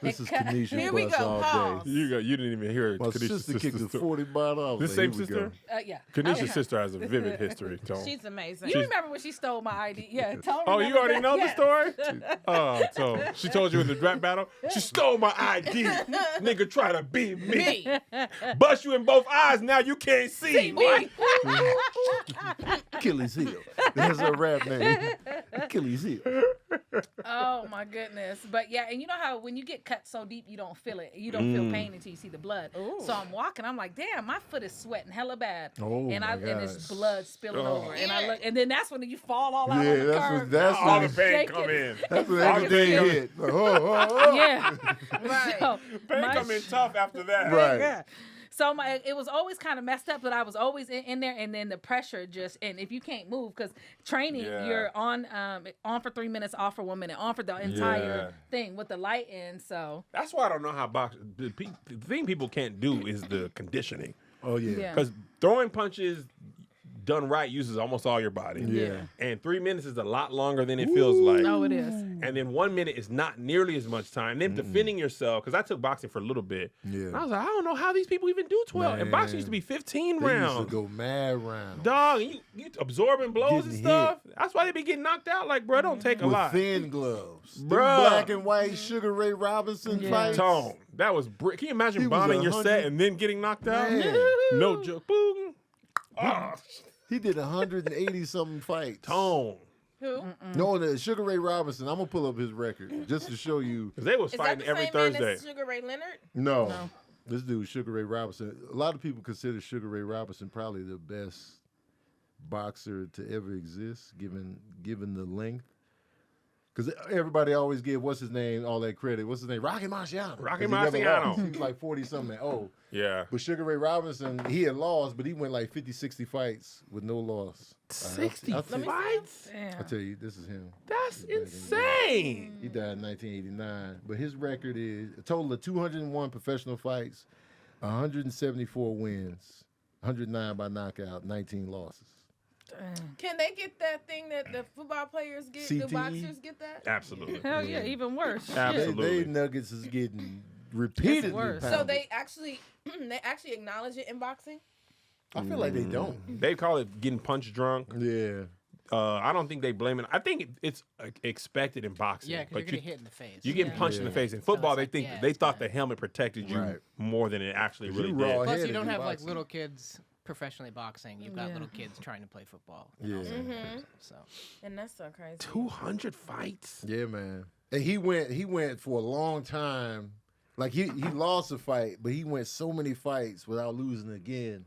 This is cut- Kanisha Here we Bus go, all pause. day. You didn't even hear My Kanisha's sister kicked a story. 40 bottle. I was The like, same here we sister? go. yeah. Kanisha's Okay. sister has a vivid history, Tone. she's amazing. You remember when she stole my ID? Yeah, Tony. Oh, you already know the Yes. story? Oh, so she told you in the rap battle? She stole my ID. Nigga try to beat me. Bust you in both eyes, now you can't see. Boy. Achilles heel. That's her rap name. Achilles heel. Oh my goodness. But yeah, and you know how when you get cut so deep you don't feel it. You don't feel pain until you see the blood. So I'm walking, I'm like, damn, my foot is sweating hella bad. Oh, and my and there's gosh. blood spilling Oh. over. And I look, and then that's when you fall all out Yeah, on the that's curb. what that's All the what pain shaking. come in. that's what all the everything pain hit. Oh. Yeah. Right. So, Pain my come in tough after that. Right. Yeah. So it was always kind of messed up, but I was always in there, and then the pressure just, and if you can't move, because training, Yeah. you're on for 3 minutes, off for 1 minute, on for the entire thing with the light in. So That's why I don't know how boxing. The thing people can't do is the conditioning. Oh, yeah. Yeah. Because throwing punches done right uses almost all your body. Yeah. And 3 minutes is a lot longer than it feels like. no, it is. And then 1 minute is not nearly as much time. Then defending yourself, because I took boxing for a little bit. Yeah. And I was like, I don't know how these people even do 12. And boxing used to be 15 They rounds. used to go mad rounds. Dog, and you absorbing blows and Getting stuff. That's why they be getting knocked out. Like, bro, it don't take a With lot. thin gloves. Them Bruh. black and white Sugar Ray Robinson fights. Tone. That was Can you imagine He was bombing your 100 set and then getting knocked out? Man. No joke. Boom. Oh, He did 180 something fights. Tone. Who? No, the Sugar Ray Robinson. I'm gonna pull up his record just to show you. Because they was Is that fighting the every same man Thursday. as Sugar Ray Leonard? No, this dude Sugar Ray Robinson. A lot of people consider Sugar Ray Robinson probably the best boxer to ever exist, given the length. Because everybody always give what's his name all that credit. What's his name? Rocky Marciano. Rocky 'Cause he never Marciano. lost. He was like 40 something. Oh, Yeah. but Sugar Ray Robinson, he had lost, but he went like 50, 60 fights with no loss. 60 I'll tell you- fights? Damn. I'll tell you, this is him. That's insane. He died in 1989, but his record is a total of 201 professional fights, 174 wins, 109 by knockout, 19 losses. Can they get that thing that the football players get? CTE? The boxers get that? Absolutely. Hell yeah, even worse. Shit. Absolutely. They Nuggets is getting repeatedly worse. pounded. So they actually acknowledge it in boxing? I feel like they don't. They call it getting punch drunk. Yeah. I don't think they blame it. I think it's expected in boxing. Yeah, because but you're getting hit in the face. you're getting punched in the face. In football, it's they like, think yeah, they it's thought fine. the helmet protected you Right. more than it actually You really raw did. Plus, head you don't in have like boxing. little kids professionally boxing. You've got Yeah. little kids trying to play football. Yeah. So And that's so crazy. 200 fights. Yeah, man. And he went for a long time. Like he lost a fight, but he went so many fights without losing again.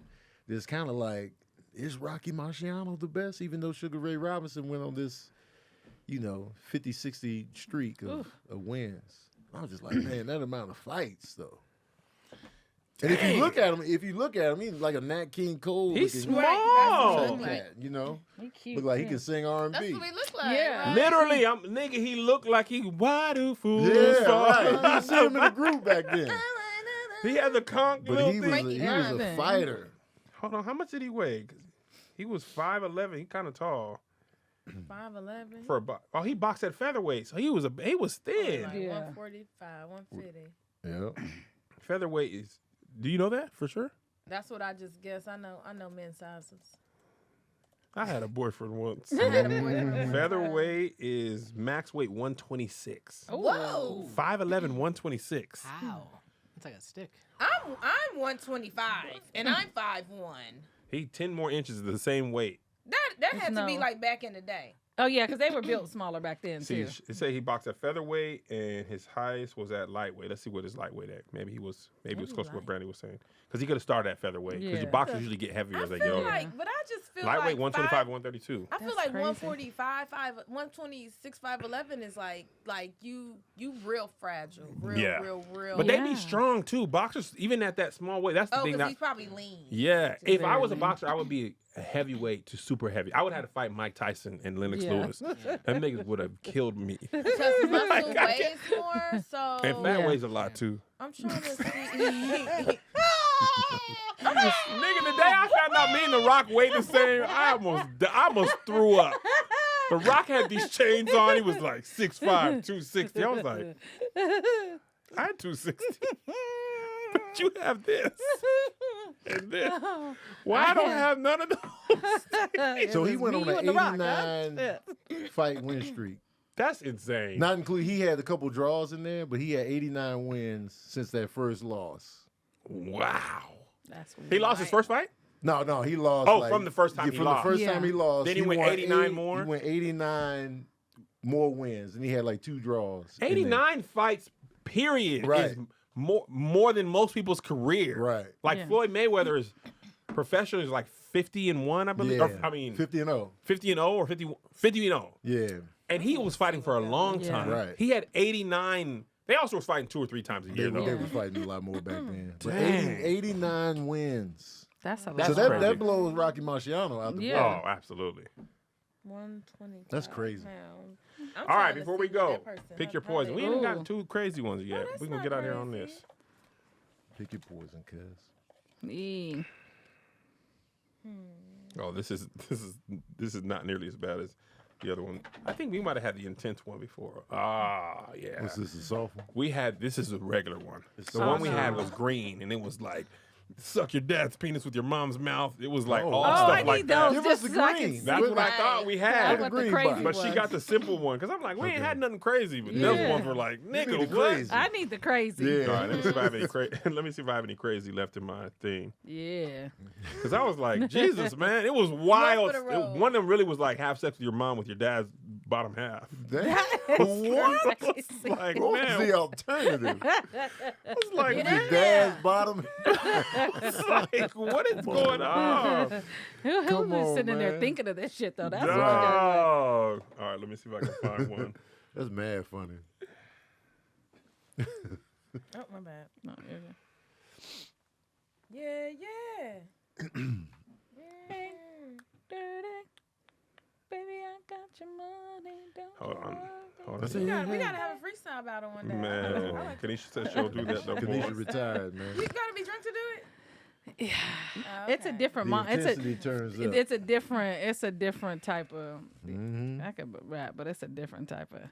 It's kind of like, is Rocky Marciano the best? Even though Sugar Ray Robinson went on this, 50-60 streak of wins. I was just like, man, that amount of fights though. And if you look at him, he's like a Nat King Cole. He's looking small. cat, He cute. Look like he can sing R&B. That's what he look like. Yeah. Right? Literally, he looked like why do fools Yeah, fall? right. You see him in the group back then. He had the conch But little he thing. was a Frankie fighter. Hold on, how much did he weigh? 'Cause he was 5'11". He kind of tall 5'11". for a box. Oh, he boxed at featherweight, so he was thin. Like Yeah. 145, 150. Yeah. Featherweight is. Do you know that for sure? That's what I just guessed. I know men's sizes. I had a boyfriend once. I had a boyfriend. Featherweight is max weight 126. Whoa. 5'11", 126. how? It's like a stick. I'm 125 and I'm 5'1". He 10 more inches of the same weight. That had to be No. like back in the day. Oh yeah, because they were built smaller back then See, too. it say he boxed at featherweight and his highest was at lightweight. Let's see what his lightweight at. Maybe it was close to what Brandy was saying. Because he could have started at featherweight. Because Yeah. the boxers usually get heavier I as they get feel older. like, but I just feel Lightweight like 125, 132. I feel That's like crazy. 145, 126, 5'11" is like you real fragile, real, Yeah. real. But they Yeah. be strong too. Boxers, even at that small weight, that's the Oh, thing. because he's probably lean. Yeah, if I was a Very boxer, I would be a heavyweight to super heavy. I would have to fight Mike Tyson and Lennox Yeah. Lewis. Them niggas would have killed me. Because muscle weighs more, so And fat Yeah. weighs a lot too. I'm trying to see. Nigga, the day I found out me and The Rock weighed the same, I almost threw up. The Rock had these chains on. He was like 6'5", 260. I was like, I had 260. But you have this. And this. Why I don't have none of those? So he went on you an and The Rock, huh? 89 fight win streak. That's insane. Not including, he had a couple draws in there, but he had 89 wins since that first loss. Wow. That's He lost his first fight? No, he lost. Oh, from the first time he from lost. the first Yeah. time he lost. Then he went won 89 more? He went 89 more wins, and he had like 2 draws. in there. 89 fights, period, Right. is more than most people's career. Right. Like Yeah. Floyd Mayweather is professional is like 50-1, I believe. Yeah. Or, I mean 50-0. 50-0 or 50-0. Yeah. And he was fighting for a long Yeah. time. Right. He had 89. They also were fighting 2 or 3 times a They, year, though. they was fighting a lot more back then. But Dang. 89 wins. That's a lot. That's So that, crazy. that blows Rocky Marciano out the Yeah. Oh, water. absolutely. 120. That's crazy. All right, before we go, pick your poison. We ain't Ooh. got 2 crazy ones yet. that's We're going not to get out here on crazy. this. Pick your poison, cuz. Yeah. Oh, this is not nearly as bad as the other one. I think we might have had the intense one before. Ah, yeah. What's this, a soft one? This is a regular one. The so one we had soft. was green, and it was like, suck your dad's penis with your mom's mouth. It was like Oh. all Oh, stuff I like need that. those. Give us just the so I can green. see. That's what I Right. thought we I had. want the green crazy box. But she ones. got the simple one, because I'm like, we ain't had nothing crazy. But those Yeah. ones were like, need nigga, the what? crazy. I need the crazy. Yeah. All right, let me see if I have any let me see if I have any crazy left in my thing. Yeah. Because I was like, Jesus, man, it was wild. the road. One of them really was like have sex with your mom with your dad's bottom half. What? Crazy. Like, What was man, the alternative? it's like, Your dad's bottom. it's like, what is going on? Who Come was on, sitting in there man. thinking of this shit though? That's Dog. what I All right, let me see if I can find one. That's mad funny. Oh, my bad. no, Yeah. baby, I got your money. Don't Hold on. Hold That's on. it. We gotta have a freestyle battle one day. Man, I like Kanisha said she'll do that no more. Kanisha retired, man. You gotta be drunk to do it. Yeah. Oh, It's a okay. different. The It's a. intensity turns up. It's a different. It's a different type of. Mhm. I could rap, but it's a different type of.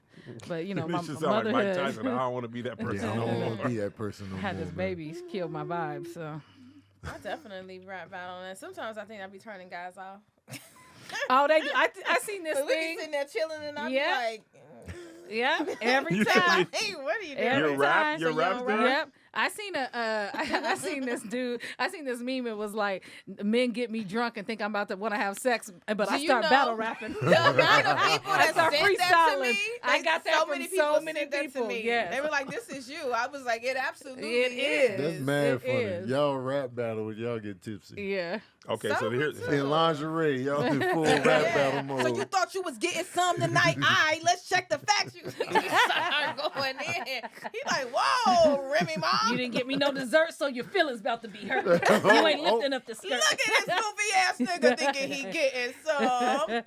But you know, my Kanisha sound like Mike motherhood Tyson. I don't want to be that person Yeah, I no don't more. want to be that person no had more. this man. baby killed my vibe. So. I definitely rap battle on that. Sometimes I think I be turning guys off. Oh, they. I seen this But we be thing. sitting there chilling and I Yeah. be like, Yeah, every You time. hey, what are you doing? Every Your rap, time. your So you rap don't star? rap? Yep. I seen I seen this dude. I seen this meme. It was like men get me drunk and think I'm about to want to have sex, but Do I you start know- battle rapping. The amount of people I that start sent that to freestyling. me, I got that so from many so people many sent that people, to me. yes. They were like, "This is you." I was like, "It absolutely It is. That's mad It funny. is. Y'all rap battle when y'all get tipsy. Yeah. Okay, so Some here's too. In lingerie, y'all in full rap battle mode. So you thought you was getting some tonight? All right, let's check the facts. You start going in. He like, "Whoa, Remy Ma, You didn't get me no dessert, so your feelings about to be hurt. You ain't lifting up the skirt. look at this goofy ass nigga thinking he getting some."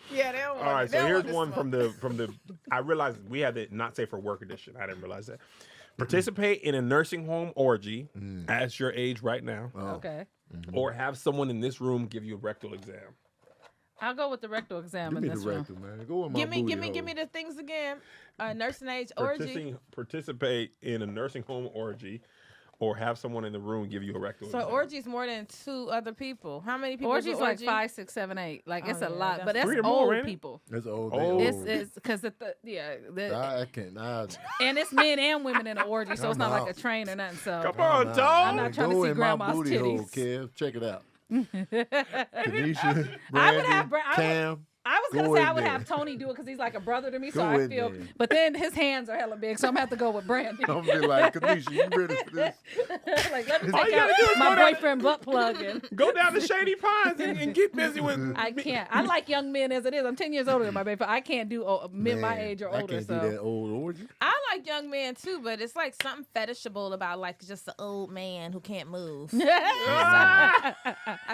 Yeah, they don't want. all right. they So don't here's want one to from the. I realized we had the not safe for work edition. I didn't realize that. Participate in a nursing home orgy as your age right now, Okay. or have someone in this room give you a rectal exam. I'll go with the rectal exam Give in me this the one. rectal, man. Go with my Give me booty hole. the things again. Nursing age orgy. Participate in a nursing home orgy, or have someone in the room give you a rectal So exam. orgy's more than 2 other people. How many people? Orgy's do like orgy? 5, 6, 7, 8. Like it's Oh, a yeah, lot, that's but that's 3 or more, old ain't it? people. That's old. Oh. It's because I can't. and it's men and women in the orgy, so it's I'm not out. like a train or nothing. So Come on, I'm dog. not trying to Go see in grandma's my booty hole, titties. Kev. Check it out. Kanisha, I would Brandy, have Cam. I was gonna Go say in I would there. have Tony do it because he's like a brother to me, so Go I in feel. there. But then his hands are hella big, so I'm gonna have to go with Brandy. I'm gonna be like, Kanisha, you ready for this? Like let me All take you out gotta do is my go down- boyfriend butt plug and. Go down to Shady Pines and get busy with. I can't. I like young men as it is. I'm 10 years older than my baby, but I can't do men my Man, age or I older. can't So do that old orgy. I like young men too, but it's like something fetishable about like just an old man who can't move. I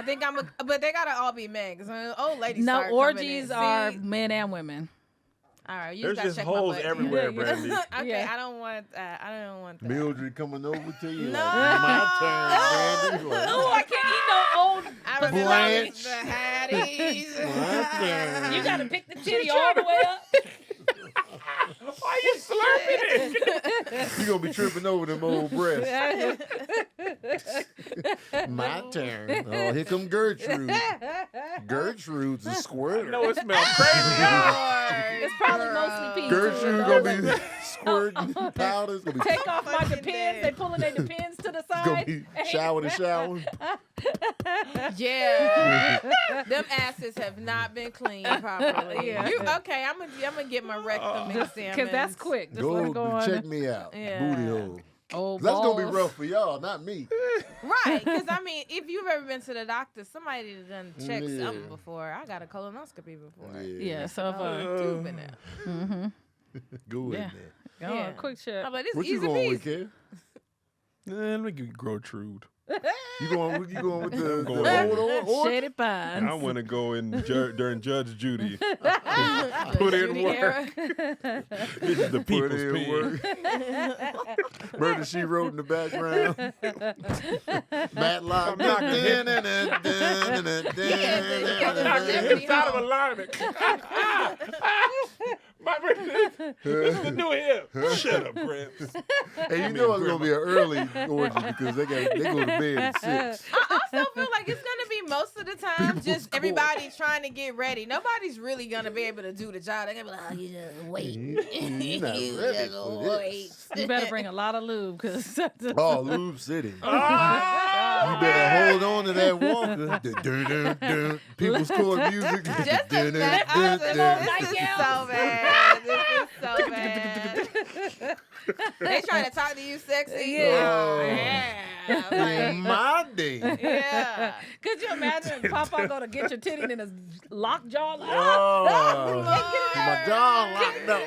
think but they gotta all be men because old ladies. no, start coming orgies in. are See? men and women. All right, you There's gotta just check holes my butt. everywhere, Yeah. Brandy. Okay, Yeah. I don't want that. I don't want that. Mildred coming over to you. No. Like, my turn, Brandy. Like, Oh, I can't eat no old. I remember Blanche. the Hatties. my turn. You gotta pick the titty all the way up. Why you slurping it? You gonna be tripping over them old breasts. My turn. Oh, here come Gertrude. Gertrude's a squirter. No, it smells crazy. It's probably mostly pee. Gertrude gonna be squirting powder. It's gonna be, Take off my Fucking depends. dead. They pulling their depends to the it's gonna side. be shower to shower. Yeah, them asses have not been cleaned properly. Yeah. Okay? I'm gonna get my rectum examined. Because that's quick. Just let it go on. check me out. Yeah. Booty hole. Oh, That's gonna be balls. rough for y'all, not me. Right, because I mean, if you've ever been to the doctor, somebody done checked Yeah. something before. I got a colonoscopy before. Yeah, so if Tube in there. Go in Yeah. there. Oh, Yeah. quick shit. I'm like, this What you easy going with, peasy. Kev? Let me get Gertrude. You going with the going old orgy? Shady Pines. I want to go in during Judge Judy. Put in Judy work. era. This is the Put people's in pen. work. Murder She Wrote in the background. Matlock. I'm knocking him. It's out of alignment. This is the new hip. Shut up, Gramps. And you know it's gonna be an early orgy because they go to bed at 6. I also feel like it's gonna be most of the time People's just court. everybody trying to get ready. Nobody's really gonna be able to do the job. They're gonna be like, oh, you just wait. You're not You ready just for wait. this. You better bring a lot of lube because Oh, Lube City. Ah! You better hold on to that walker. Dun-dun-dun-dun. People's court music. Just Dun-dun-dun-dun. this is so bad. This is so bad. They trying to talk to you sexy. Yeah. In my day. Yeah. Could you imagine if Papa go to get your titty and then it's lockjaw? Oh, my jaw locked up.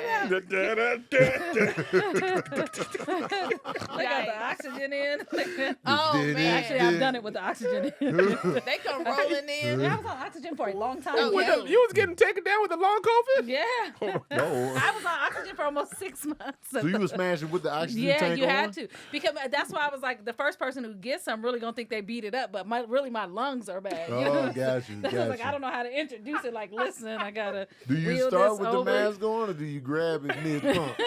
They got the oxygen in. Oh, man. Actually, I've done it with the oxygen in. They come rolling in. I was on oxygen for a long time. Oh, yeah. You was getting taken down with the long COVID? Yeah. No. I was on oxygen for almost 6 months. So you was smashing with the oxygen Yeah, tank you on? had to. Because that's why I was like, the first person who gets some really gonna think they beat it up, but my lungs are bad. You know what Oh, I'm got you, I was got like, you. I don't know how to introduce it. Like, listen, I gotta. Do you reel start this with over. the mask on, or do you grab it mid-pumps?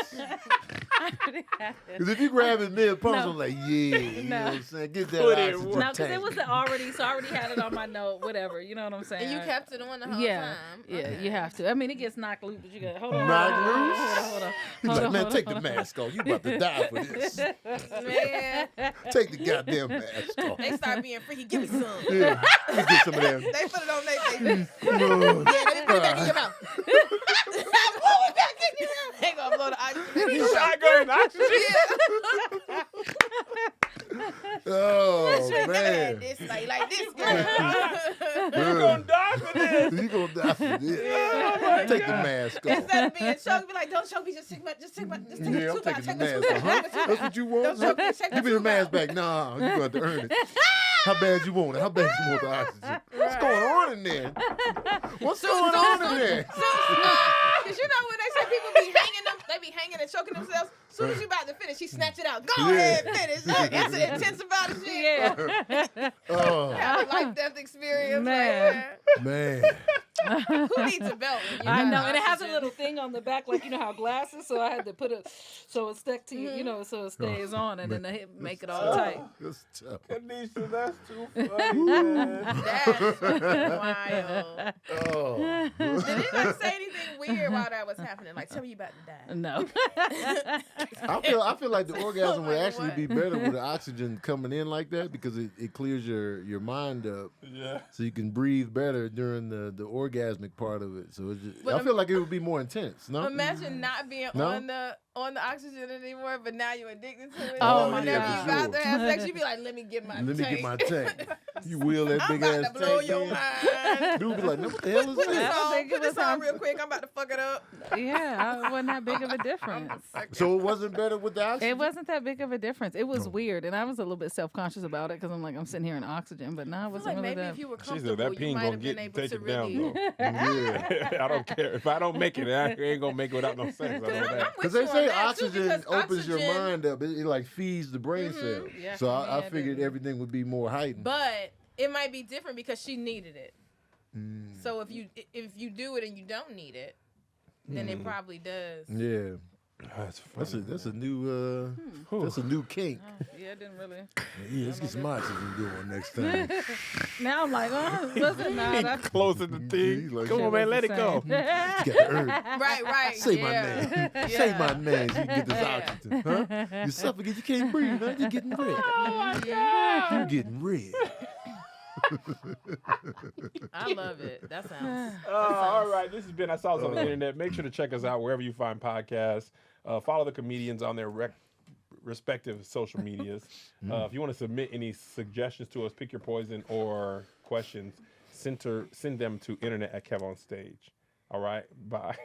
I really had to. Because if you grab it mid-pumps, No. I'm like, yeah, you know No. what I'm saying? Get that Put it oxygen in No, because tank. it was already, so I already had it on my note, whatever. You know what I'm saying? And you kept it on the whole Yeah, time. yeah, Okay. you have to. I mean, it gets knocked loose, but you got hold on. Knocked hold on, loose? Hold on. He's Hold like, on, man, hold take on, the hold on. mask off. You about to die for this. Man, Take the goddamn mask off. they start being freaky. Give me some. Yeah, let me get some of that. They put it on their face. Come on. Yeah, let me put that in your mouth. Blow it back in your mouth. They gonna blow the oxygen in your mouth. Shotgun oxygen? Yeah. Oh, Never man. had this like this, girl. You're going to die for this. You gonna die for this. Oh, Take the mask off. Instead of being choked, be like, don't choke me, just take my Yeah, I'm tooth out, taking the take the mask tooth off. out. Huh? That's what you want? Don't choke me, take Give me the mask back. Nah, you gonna have to earn it. How bad you want it? How bad you want the oxygen? What's going on in there? What's going on in there? Because you know when they say people be hanging them, they be hanging and choking themselves. As soon as you about to finish, he snatch it out. Go ahead, finish. Look, it's an intense about shit. Yeah. Oh, Have a life-death experience. Man. man. Who needs a belt? When you I got know, and it has a oxygen? little thing on the back, like you know how glasses. So I had to put it so it stuck to you, you know, so it stays on, and then they make it all tight. That's tough. Kanisha, that's too funny, man. That's wild. Oh. Did anybody say anything weird while that was happening? Like, tell me you about to die. No. I feel like the orgasm would Like actually what? be better with the oxygen coming in like that because it clears your mind up, Yeah. so you can breathe better during the orgasmic part of it. So it's just, But I feel like it would be more intense. No, Imagine not being No? on the oxygen anymore, but now you're addicted to it. Oh, So my whenever God. you about to have sex, you be like, let me get my let me tank. get my tank. You wheel that I'm big about ass to blow tank your in. mind. Dude be like, no, what the hell is Put this that? I on, think it put this was on on- real quick. I'm about to fuck it up. Yeah, it wasn't that big of a difference. So it wasn't better with the oxygen? It wasn't that big of a difference. It was weird, and I was a little bit self-conscious about it because I'm like, I'm sitting here in oxygen, but no, it I feel wasn't like really maybe that. if you were She said comfortable, that you peen might gonna have been get able take to it down really. though. Yeah. I don't care. If I don't make it, I ain't gonna make it without no sex. I know that. Because they say oxygen opens your mind up. It like feeds the brain cells. Yeah, So for me, I it figured didn't. everything would be more heightened. But it might be different because she needed it. Mm. So if you do it and you don't need it, then it probably does. Yeah. That's funny. That's a new that's a new kink. Yeah, it didn't really. Yeah, let's get some oxygen going next time. Now I'm like, what's it now? That's Closer to thing. He's like, Come on, man, let it go. You got to earn it. Right. Say my yeah. name. Say my name so you can get this oxygen. Huh? You suffocate, you can't breathe, huh? You're getting red. Oh my God. You're getting red. I love it. That sounds. All right, this has been I Saw This on the Internet. Make sure to check us out wherever you find podcasts. Follow the comedians on their respective social medias. If you want to submit any suggestions to us, pick your poison or questions, send them to internet@kevonstage. All right, bye.